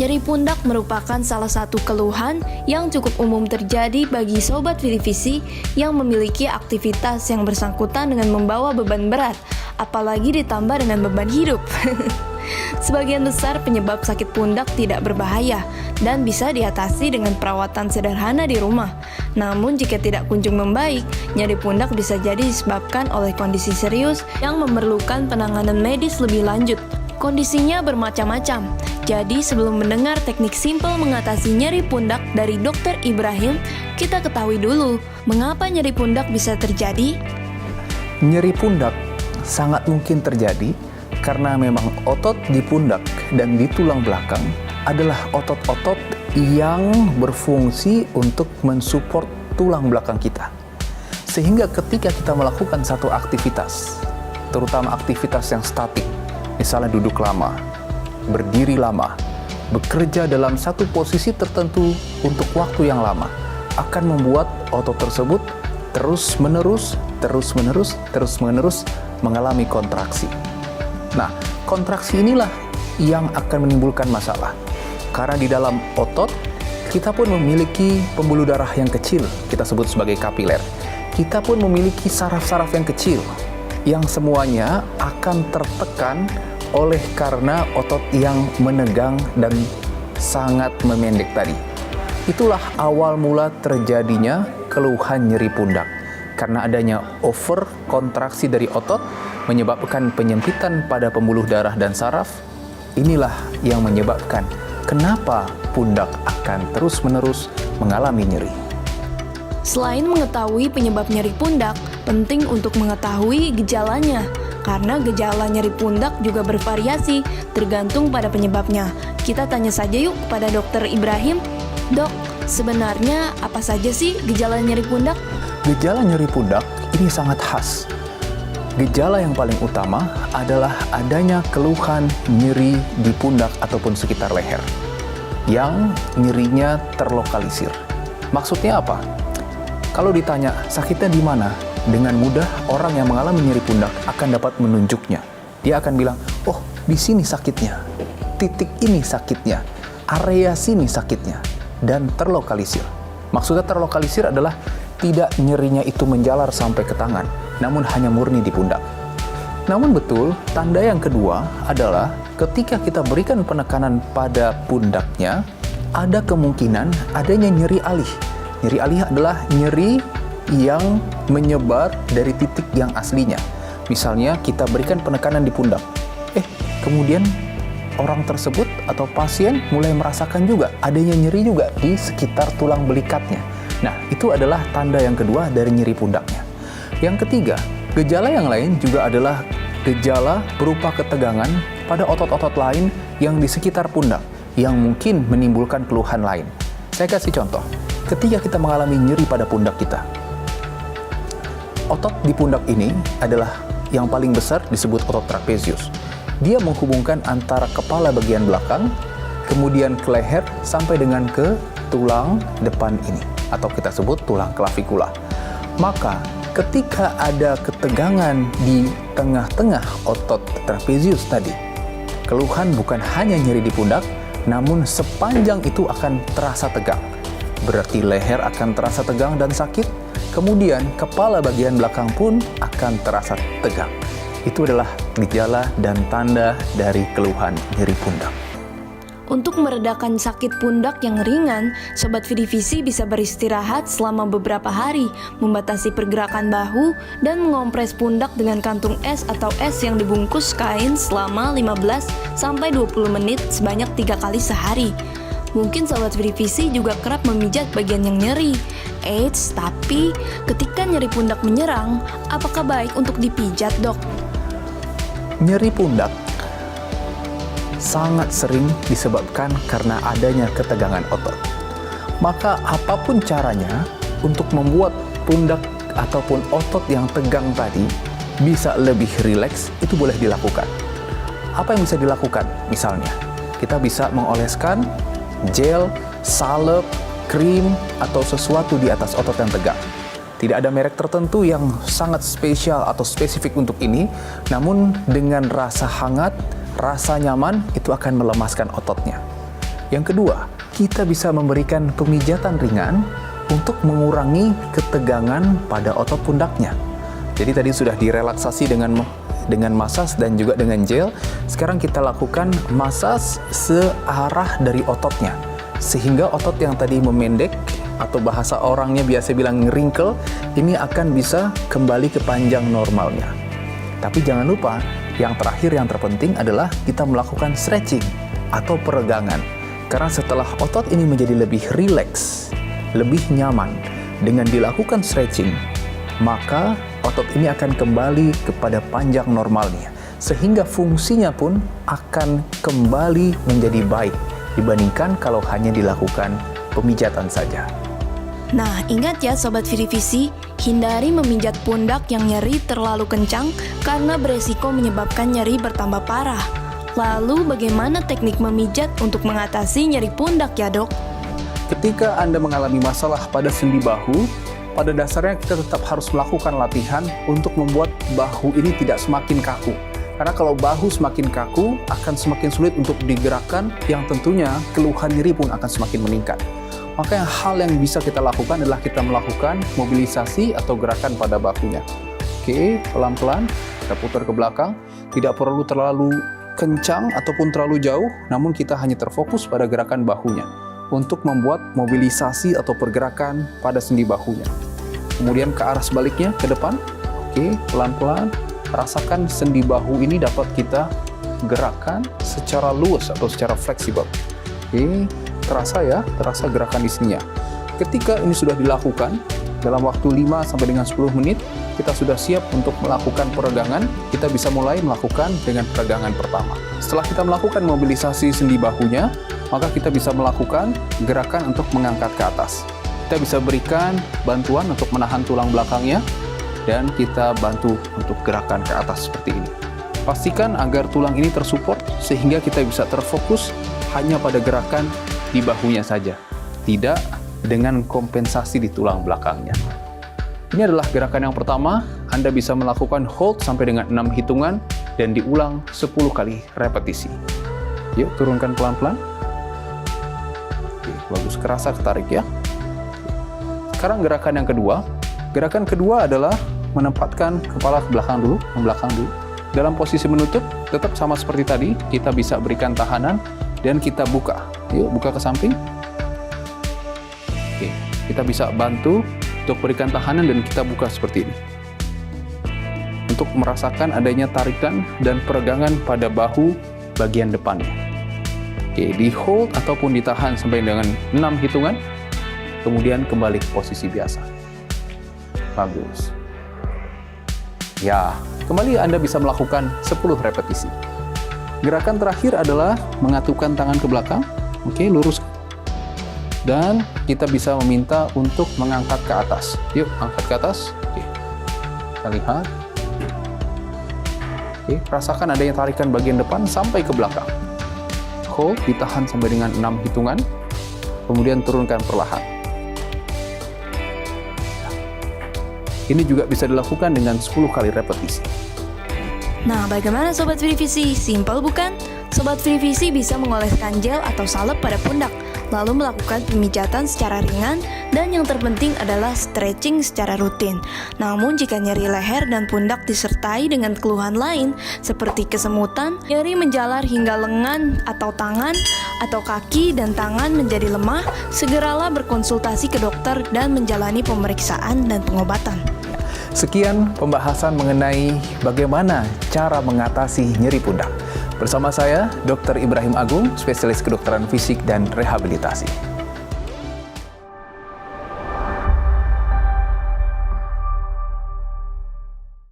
Nyeri pundak merupakan salah satu keluhan yang cukup umum terjadi bagi sobat Vidivisi yang memiliki aktivitas yang bersangkutan dengan membawa beban berat, apalagi ditambah dengan beban hidup. Sebagian besar penyebab sakit pundak tidak berbahaya dan bisa diatasi dengan perawatan sederhana di rumah. Namun jika tidak kunjung membaik, nyeri pundak bisa jadi disebabkan oleh kondisi serius yang memerlukan penanganan medis lebih lanjut. Kondisinya bermacam-macam. Jadi sebelum mendengar teknik simpel mengatasi nyeri pundak dari Dr. Ibrahim, kita ketahui dulu mengapa nyeri pundak bisa terjadi. Nyeri pundak sangat mungkin terjadi karena memang otot di pundak dan di tulang belakang adalah otot-otot yang berfungsi untuk mensupport tulang belakang kita. Sehingga ketika kita melakukan satu aktivitas, terutama aktivitas yang statik, misalnya duduk lama, berdiri lama, bekerja dalam satu posisi tertentu untuk waktu yang lama, akan membuat otot tersebut terus-menerus mengalami kontraksi. Nah, kontraksi inilah yang akan menimbulkan masalah. Karena di dalam otot, kita pun memiliki pembuluh darah yang kecil, kita sebut sebagai kapiler. Kita pun memiliki saraf-saraf yang kecil, yang semuanya akan tertekan oleh karena otot yang menegang dan sangat memendek tadi. Itulah awal mula terjadinya keluhan nyeri pundak. Karena adanya over kontraksi dari otot, menyebabkan penyempitan pada pembuluh darah dan saraf. Inilah yang menyebabkan kenapa pundak akan terus-menerus mengalami nyeri. Selain mengetahui penyebab nyeri pundak, penting untuk mengetahui gejalanya. Karena gejala nyeri pundak juga bervariasi tergantung pada penyebabnya. Kita tanya saja yuk kepada Dr. Ibrahim. Dok, sebenarnya apa saja sih gejala nyeri pundak? Gejala nyeri pundak ini sangat khas. Gejala yang paling utama adalah adanya keluhan nyeri di pundak ataupun sekitar leher yang nyerinya terlokalisir. Maksudnya apa? Kalau ditanya sakitnya di mana, dengan mudah orang yang mengalami nyeri pundak akan dapat menunjuknya. Dia akan bilang, oh di sini sakitnya, titik ini sakitnya, area sini sakitnya, dan terlokalisir. Maksudnya terlokalisir adalah tidak nyerinya itu menjalar sampai ke tangan, namun hanya murni di pundak. Namun betul, tanda yang kedua adalah ketika kita berikan penekanan pada pundaknya, ada kemungkinan adanya nyeri alih. Nyeri alih adalah nyeri yang menyebar dari titik yang aslinya. Misalnya kita berikan penekanan di pundak, kemudian orang tersebut atau pasien mulai merasakan juga adanya nyeri juga di sekitar tulang belikatnya. Nah, itu adalah tanda yang kedua dari nyeri pundaknya. Yang ketiga, gejala yang lain juga adalah gejala berupa ketegangan pada otot-otot lain yang di sekitar pundak, yang mungkin menimbulkan keluhan lain. Saya kasih contoh, ketika kita mengalami nyeri pada pundak kita, otot di pundak ini adalah yang paling besar disebut otot trapezius. Dia menghubungkan antara kepala bagian belakang, kemudian ke leher, sampai dengan ke tulang depan ini, atau kita sebut tulang klavikula. Maka ketika ada ketegangan di tengah-tengah otot trapezius tadi, keluhan bukan hanya nyeri di pundak, namun sepanjang itu akan terasa tegang. Berarti leher akan terasa tegang dan sakit, kemudian kepala bagian belakang pun akan terasa tegang. Itu adalah gejala dan tanda dari keluhan nyeri pundak. Untuk meredakan sakit pundak yang ringan, Sobat Vidivisi bisa beristirahat selama beberapa hari, membatasi pergerakan bahu, dan mengompres pundak dengan kantung es atau es yang dibungkus kain selama 15-20 menit sebanyak 3 kali sehari. Mungkin Sobat Vidivisi juga kerap memijat bagian yang nyeri. Eits, tapi ketika nyeri pundak menyerang, apakah baik untuk dipijat, dok? Nyeri pundak sangat sering disebabkan karena adanya ketegangan otot. Maka apapun caranya untuk membuat pundak ataupun otot yang tegang tadi bisa lebih rileks, itu boleh dilakukan. Apa yang bisa dilakukan? Misalnya, kita bisa mengoleskan gel, salep, krim, atau sesuatu di atas otot yang tegang. Tidak ada merek tertentu yang sangat spesial atau spesifik untuk ini, namun dengan rasa hangat, rasa nyaman, itu akan melemaskan ototnya. Yang kedua, kita bisa memberikan pemijatan ringan untuk mengurangi ketegangan pada otot pundaknya. Jadi tadi sudah direlaksasi dengan masas dan juga dengan gel. Sekarang kita lakukan masas searah dari ototnya, sehingga otot yang tadi memendek atau bahasa orangnya biasa bilang wrinkle, ini akan bisa kembali ke panjang normalnya. Tapi jangan lupa, yang terakhir yang terpenting adalah kita melakukan stretching atau peregangan. Karena setelah otot ini menjadi lebih rileks, lebih nyaman dengan dilakukan stretching, maka otot ini akan kembali kepada panjang normalnya, sehingga fungsinya pun akan kembali menjadi baik dibandingkan kalau hanya dilakukan pemijatan saja. Nah, ingat ya Sobat Vidivisi, hindari memijat pundak yang nyeri terlalu kencang karena beresiko menyebabkan nyeri bertambah parah. Lalu bagaimana teknik memijat untuk mengatasi nyeri pundak ya dok? Ketika Anda mengalami masalah pada sendi bahu, pada dasarnya kita tetap harus melakukan latihan untuk membuat bahu ini tidak semakin kaku. Karena kalau bahu semakin kaku, akan semakin sulit untuk digerakkan, yang tentunya keluhan nyeri pun akan semakin meningkat. Maka hal yang bisa kita lakukan adalah kita melakukan mobilisasi atau gerakan pada bahunya. Oke, pelan-pelan kita putar ke belakang, tidak perlu terlalu kencang ataupun terlalu jauh, namun kita hanya terfokus pada gerakan bahunya untuk membuat mobilisasi atau pergerakan pada sendi bahunya. Kemudian ke arah sebaliknya, ke depan. Oke, pelan-pelan rasakan sendi bahu ini dapat kita gerakkan secara luas atau secara fleksibel. Oke, terasa gerakan di sininya. Ketika ini sudah dilakukan dalam waktu 5 sampai dengan 10 menit, kita sudah siap untuk melakukan peregangan. Kita bisa mulai melakukan dengan peregangan pertama. Setelah kita melakukan mobilisasi sendi bahunya, maka kita bisa melakukan gerakan untuk mengangkat ke atas. Kita bisa berikan bantuan untuk menahan tulang belakangnya, dan kita bantu untuk gerakan ke atas seperti ini. Pastikan agar tulang ini tersupport sehingga kita bisa terfokus hanya pada gerakan di bahunya saja, tidak dengan kompensasi di tulang belakangnya. Ini adalah gerakan yang pertama. Anda bisa melakukan hold sampai dengan 6 hitungan dan diulang 10 kali repetisi. Yuk, turunkan pelan-pelan. Oke, bagus, kerasa ketarik ya. Sekarang gerakan yang kedua. Gerakan kedua adalah menempatkan kepala ke belakang dulu, membelakang dulu. Dalam posisi menutup, tetap sama seperti tadi, kita bisa berikan tahanan dan kita buka. Yuk, buka ke samping. Oke, kita bisa bantu untuk berikan tahanan dan kita buka seperti ini. Untuk merasakan adanya tarikan dan peregangan pada bahu bagian depannya. Oke, di hold ataupun ditahan sampai dengan 6 hitungan, kemudian kembali ke posisi biasa. Bagus. Ya, kembali Anda bisa melakukan 10 repetisi. Gerakan terakhir adalah mengatupkan tangan ke belakang. Oke, lurus. Dan kita bisa meminta untuk mengangkat ke atas. Yuk, angkat ke atas. Oke. Kita lihat. Oke, rasakan adanya tarikan bagian depan sampai ke belakang. Hold, ditahan sampai dengan 6 hitungan. Kemudian turunkan perlahan. Ini juga bisa dilakukan dengan 10 kali repetisi. Nah, bagaimana Sobat Vidivisi? Simpel bukan? Sobat Vidivisi bisa mengoleskan gel atau salep pada pundak, lalu melakukan pemijatan secara ringan, dan yang terpenting adalah stretching secara rutin. Namun jika nyeri leher dan pundak disertai dengan keluhan lain seperti kesemutan, nyeri menjalar hingga lengan atau tangan, atau kaki dan tangan menjadi lemah, segeralah berkonsultasi ke dokter dan menjalani pemeriksaan dan pengobatan. Sekian pembahasan mengenai bagaimana cara mengatasi nyeri pundak. Bersama saya, Dr. Ibrahim Agung, spesialis kedokteran fisik dan rehabilitasi.